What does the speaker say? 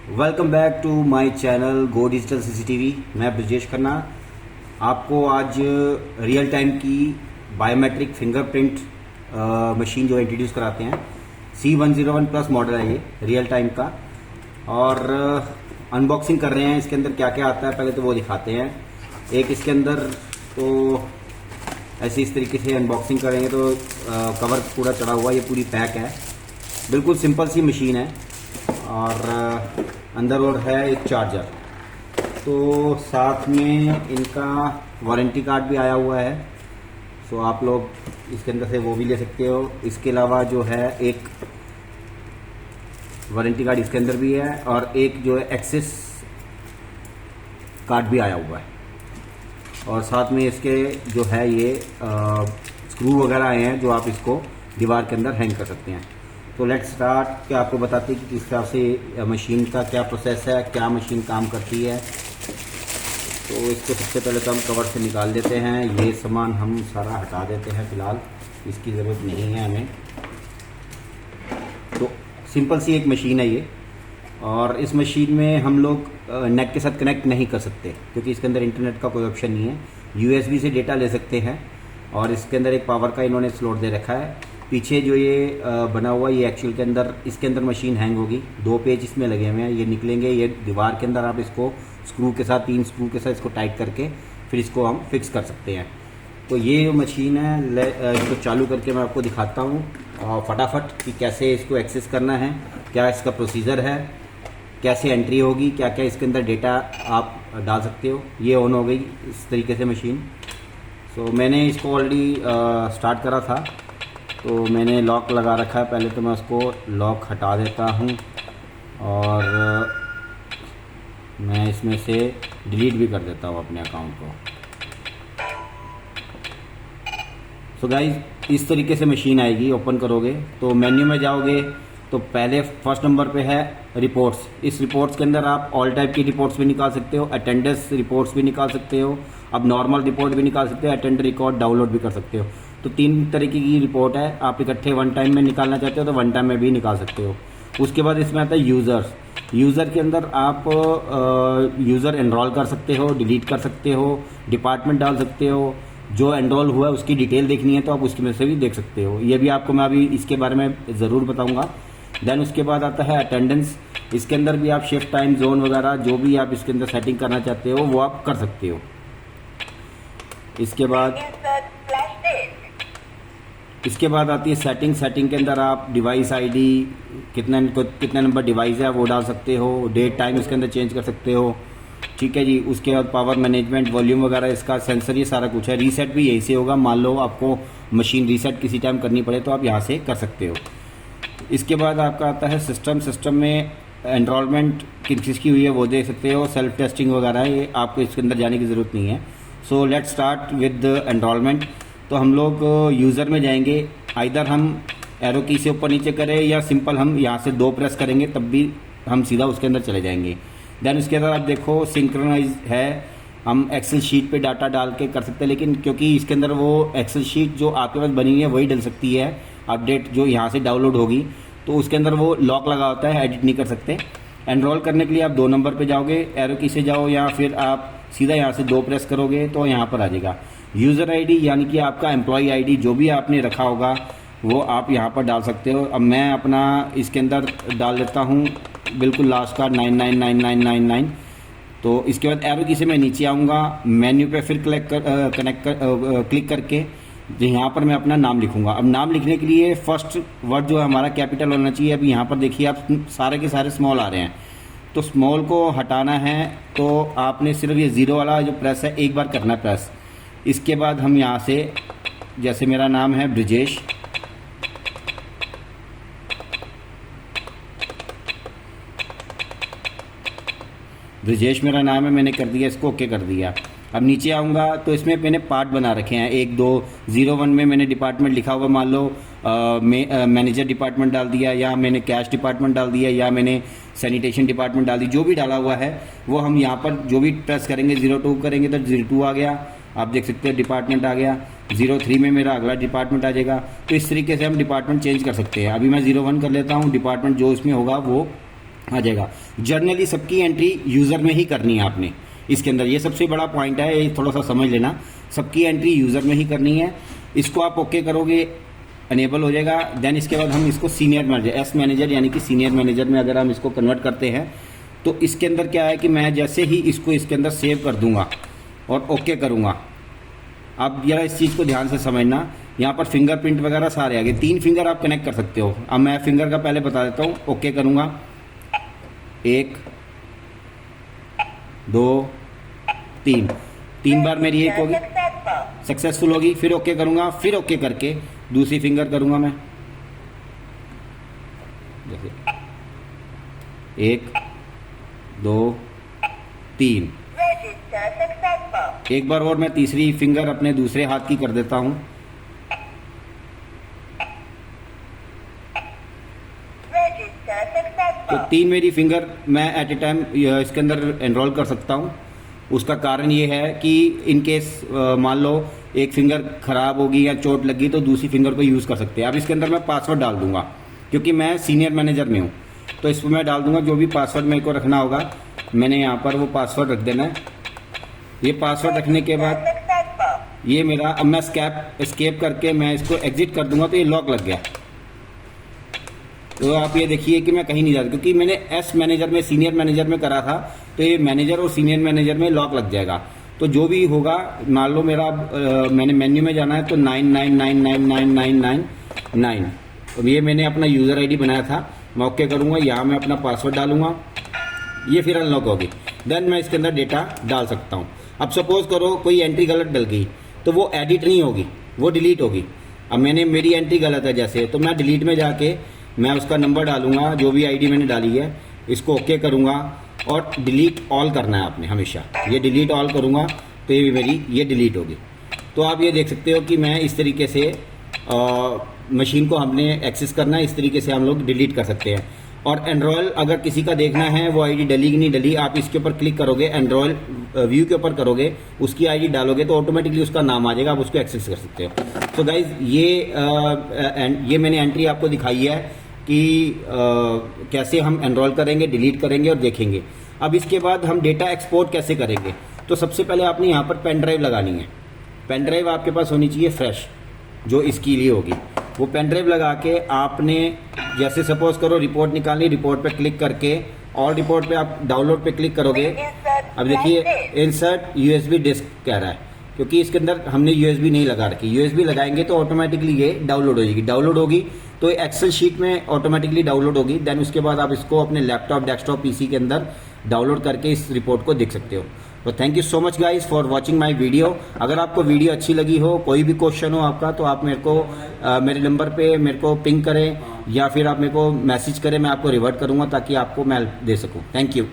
Welcome back to my channel go digital CCTV. मैं ब्रजेश खन्ना आपको आज रियल टाइम की बायोमेट्रिक फिंगरप्रिंट मशीन जो इंट्रोड्यूस कराते हैं। C101 प्लस मॉडल है ये रियल टाइम का, और अनबॉक्सिंग कर रहे हैं। इसके अंदर क्या क्या आता है पहले तो वो दिखाते हैं। एक इसके अंदर तो ऐसे इस तरीके से अनबॉक्सिंग करेंगे तो कवर पूरा चढ़ा हुआ, ये पूरी पैक है। बिल्कुल सिंपल सी मशीन है, और अंदर और है एक चार्जर। तो साथ में इनका वारंटी कार्ड भी आया हुआ है, सो आप लोग इसके अंदर से वो भी ले सकते हो। इसके अलावा जो है एक वारंटी कार्ड इसके अंदर भी है, और एक जो है एक्सेस कार्ड भी आया हुआ है। और साथ में इसके जो है ये स्क्रू वगैरह आए हैं जो आप इसको दीवार के अंदर हैंग कर सकते हैं। तो लेट्स स्टार्ट कि आपको बताते हैं कि किस तरह से मशीन का क्या प्रोसेस है, क्या मशीन काम करती है। तो इसको सबसे पहले तो हम कवर से निकाल देते हैं। ये सामान हम सारा हटा देते हैं, फ़िलहाल इसकी ज़रूरत नहीं है हमें। तो सिंपल सी एक मशीन है ये, और इस मशीन में हम लोग नेट के साथ कनेक्ट नहीं कर सकते क्योंकि इसके अंदर इंटरनेट का कोई ऑप्शन नहीं है। USB से डेटा ले सकते हैं, और इसके अंदर एक पावर का इन्होंने स्लॉट दे रखा है। पीछे जो ये बना हुआ ये एक्चुअल के अंदर, इसके अंदर मशीन हैंग होगी। 2 पेज इसमें लगे हुए हैं, ये निकलेंगे। ये दीवार के अंदर आप इसको स्क्रू के साथ 3 स्क्रू के साथ इसको टाइट करके फिर इसको हम फिक्स कर सकते हैं। तो ये मशीन है, इसको चालू करके मैं आपको दिखाता हूँ फटाफट कि कैसे इसको एक्सेस करना है, क्या इसका प्रोसीजर है, कैसे एंट्री होगी, क्या क्या इसके अंदर डेटा आप डाल सकते हो। ये ऑन हो गई इस तरीके से मशीन। सो मैंने इसको ऑलरेडी स्टार्ट करा था, तो मैंने लॉक लगा रखा है। पहले तो मैं उसको लॉक हटा देता हूँ, और मैं इसमें से डिलीट भी कर देता हूँ अपने अकाउंट को। सो गाइस, इस तरीके से मशीन आएगी। ओपन करोगे तो मेन्यू में जाओगे तो पहले फर्स्ट नंबर पे है रिपोर्ट्स। इस रिपोर्ट्स के अंदर आप ऑल टाइप की रिपोर्ट्स भी निकाल सकते हो, अटेंडेंस रिपोर्ट्स भी निकाल सकते हो, अब नॉर्मल रिपोर्ट भी निकाल सकते हो, अटेंडेंस रिकॉर्ड डाउनलोड भी कर सकते हो। तो 3 तरीके की रिपोर्ट है। आप इकट्ठे वन टाइम में निकालना चाहते हो तो वन टाइम में भी निकाल सकते हो। उसके बाद इसमें आता है यूज़र्स। यूज़र के अंदर आप यूज़र एनरोल कर सकते हो, डिलीट कर सकते हो, डिपार्टमेंट डाल सकते हो। जो एनरोल हुआ है उसकी डिटेल देखनी है तो आप उसकी में से भी देख सकते हो। ये भी आपको मैं अभी इसके बारे में ज़रूर बताऊंगा। देन उसके बाद आता है अटेंडेंस। इसके अंदर भी आप शिफ्ट टाइम जोन वगैरह जो भी आप इसके अंदर सेटिंग करना चाहते हो वो आप कर सकते हो। इसके बाद आती है सेटिंग। सेटिंग के अंदर आप डिवाइस आईडी, कितना नंबर डिवाइस है वो डाल सकते हो, डेट टाइम इसके अंदर चेंज कर सकते हो। ठीक है जी। उसके बाद पावर मैनेजमेंट, वॉल्यूम वगैरह, इसका सेंसर, ये सारा कुछ है। रीसेट भी यहीं से होगा। मान लो आपको मशीन रीसेट किसी टाइम करनी पड़े तो आप यहाँ से कर सकते हो। इसके बाद आपका आता है सिस्टम। सिस्टम में एनरोलमेंट किसकी हुई है वो देख सकते हो। सेल्फ टेस्टिंग वगैरह है, ये आपको इसके अंदर जाने की ज़रूरत नहीं है। So let's start with enrolment. तो हम लोग यूज़र में जाएंगे। आइदर हम एरो की से ऊपर नीचे करें, या सिंपल हम यहाँ से 2 प्रेस करेंगे तब भी हम सीधा उसके अंदर चले जाएंगे। देन उसके अंदर आप देखो सिंक्रोनाइज है। हम एक्सेल शीट पे डाटा डाल के कर सकते हैं, लेकिन क्योंकि इसके अंदर वो एक्सेल शीट जो आपके पास बनी हुई है वही डल सकती है। अपडेट जो यहाँ से डाउनलोड होगी तो उसके अंदर वो लॉक लगा होता है, एडिट नहीं कर सकते। एनरोल करने के लिए आप 2 नंबर पे जाओगे, एरो की से जाओ, या फिर आप सीधा यहाँ से 2 प्रेस करोगे तो यहाँ पर आ जाएगा यूज़र आईडी, यानी कि आपका एम्प्लॉय आईडी जो भी आपने रखा होगा वो आप यहाँ पर डाल सकते हो। अब मैं अपना इसके अंदर डाल देता हूँ बिल्कुल लास्ट का 999999। तो इसके बाद एरो की से मैं नीचे आऊँगा, मेन्यू पे फिर क्लिक करके यहाँ पर मैं अपना नाम लिखूंगा। अब नाम लिखने के लिए फर्स्ट वर्ड जो है हमारा कैपिटल होना चाहिए। अभी यहाँ पर देखिए आप सारे के सारे स्मॉल आ रहे हैं, तो स्मॉल को हटाना है तो आपने सिर्फ ये 0 वाला जो प्रेस है एक बार करना है प्रेस। इसके बाद हम यहाँ से, जैसे मेरा नाम है ब्रजेश, ब्रजेश मेरा नाम है, मैंने कर दिया, इसको ओके कर दिया। अब नीचे आऊँगा तो इसमें मैंने पार्ट बना रखे हैं 1 2 0 1 में मैंने डिपार्टमेंट लिखा हुआ, मान लो मैनेजर डिपार्टमेंट डाल दिया, या मैंने कैश डिपार्टमेंट डाल दिया, या मैंने सैनिटेशन डिपार्टमेंट डाल दी। जो भी डाला हुआ है वो हम यहाँ पर जो भी प्रेस करेंगे 02 करेंगे तो 02 आ गया। आप देख सकते हैं डिपार्टमेंट आ गया। 03 में मेरा अगला डिपार्टमेंट आ जाएगा। तो इस तरीके से हम डिपार्टमेंट चेंज कर सकते हैं। अभी मैं 01 कर लेता हूँ, डिपार्टमेंट जो इसमें होगा वो आ जाएगा। जर्नली सबकी एंट्री यूज़र में ही करनी है आपने इसके अंदर, ये सबसे बड़ा पॉइंट है, ये थोड़ा सा समझ लेना। सबकी एंट्री यूज़र में ही करनी है। इसको आप ओके करोगे, अनेबल हो जाएगा। देन इसके बाद हम इसको सीनियर मैनेजर, एस मैनेजर यानी कि सीनियर मैनेजर में अगर हम इसको कन्वर्ट करते हैं तो इसके अंदर क्या है कि मैं जैसे ही इसको इसके अंदर सेव कर दूंगा और ओके करूंगा, आप जरा इस चीज़ को ध्यान से समझना। यहाँ पर फिंगरप्रिंट वगैरह सारे आ गए, 3 फिंगर आप कनेक्ट कर सकते हो। अब मैं फिंगर का पहले बता देता हूँ। ओके करूँगा, 1 2 3 बार मेरी एक होगी, सक्सेसफुल होगी। फिर ओके करूँगा, फिर ओके करके दूसरी फिंगर करूँगा मैं, जैसे 1 2 3। एक बार और मैं तीसरी फिंगर अपने दूसरे हाथ की कर देता हूं। तो 3 मेरी फिंगर मैं एट ए टाइम इसके अंदर एनरोल कर सकता हूं। उसका कारण ये है कि इन केस मान लो एक फिंगर खराब होगी या चोट लगी तो दूसरी फिंगर को यूज़ कर सकते हैं। अब इसके अंदर मैं पासवर्ड डाल दूंगा क्योंकि मैं सीनियर मैनेजर में हूँ, तो इसमें मैं डाल दूंगा जो भी पासवर्ड मेरे को रखना होगा। मैंने यहाँ पर वो पासवर्ड रख देना है। ये पासवर्ड रखने के बाद ये मेरा, अब मैं एस्केप करके मैं इसको एग्जिट कर दूंगा तो ये लॉक लग गया। तो आप ये देखिए कि मैं कहीं नहीं जाता क्योंकि मैंने एस मैनेजर में, सीनियर मैनेजर में करा था, तो ये मैनेजर और सीनियर मैनेजर में लॉक लग जाएगा। तो जो भी होगा, मान लो मेरा मैंने मेन्यू में जाना है तो 99999999, तो ये मैंने अपना यूज़र आईडी बनाया था। मैं ओके करूँगा, यहाँ मैं अपना पासवर्ड डालूंगा, ये फिर अनलॉक होगी। देन मैं इसके अंदर डेटा डाल सकता हूँ। अब सपोज करो कोई एंट्री गलत डल गई तो वो एडिट नहीं होगी, वो डिलीट होगी। अब मेरी एंट्री गलत है जैसे, तो मैं डिलीट में जाके मैं उसका नंबर डालूंगा, जो भी आईडी मैंने डाली है, इसको ओके करूंगा और डिलीट ऑल करना है आपने हमेशा। ये डिलीट ऑल करूंगा तो ये मेरी ये डिलीट होगी। तो आप ये देख सकते हो कि मैं इस तरीके से मशीन को हमने एक्सेस करना है, इस तरीके से हम लोग डिलीट कर सकते हैं। और एनरोल अगर किसी का देखना है वो आईडी डली कि नहीं डली, आप इसके ऊपर क्लिक करोगे, एनरोल व्यू के ऊपर करोगे, उसकी आईडी डालोगे तो ऑटोमेटिकली उसका नाम आ जाएगा, आप उसको एक्सेस कर सकते हो। तो गाइज ये मैंने एंट्री आपको दिखाई है कि कैसे हम एनरोल करेंगे, डिलीट करेंगे और देखेंगे। अब इसके बाद हम डेटा एक्सपोर्ट कैसे करेंगे। तो सबसे पहले आपने यहाँ पर पेन ड्राइव लगानी है। पेन ड्राइव आपके पास होनी चाहिए फ्रेश, जो इसके लिए होगी। वो पेन ड्राइव लगा के आपने, जैसे सपोज करो रिपोर्ट निकालनी, रिपोर्ट पे क्लिक करके और रिपोर्ट पे आप डाउनलोड पे क्लिक करोगे। अब देखिए इंसर्ट यूएसबी डिस्क कह रहा है क्योंकि इसके अंदर हमने यूएसबी नहीं लगा रखी। यूएसबी लगाएंगे तो ऑटोमेटिकली ये डाउनलोड हो जाएगी। डाउनलोड होगी तो एक्सेल शीट में ऑटोमेटिकली डाउनलोड होगी। देन उसके बाद आप इसको अपने लैपटॉप, डेस्कटॉप, पीसी के अंदर डाउनलोड करके इस रिपोर्ट को देख सकते हो। तो thank you so much guys for watching my video. अगर आपको वीडियो अच्छी लगी हो, कोई भी क्वेश्चन हो आपका, तो आप मेरे को मेरे नंबर पे मेरे को पिंग करें या फिर आप मेरे को मैसेज करें, मैं आपको रिवर्ट करूंगा ताकि आपको मैं हेल्प दे सकूं। Thank you.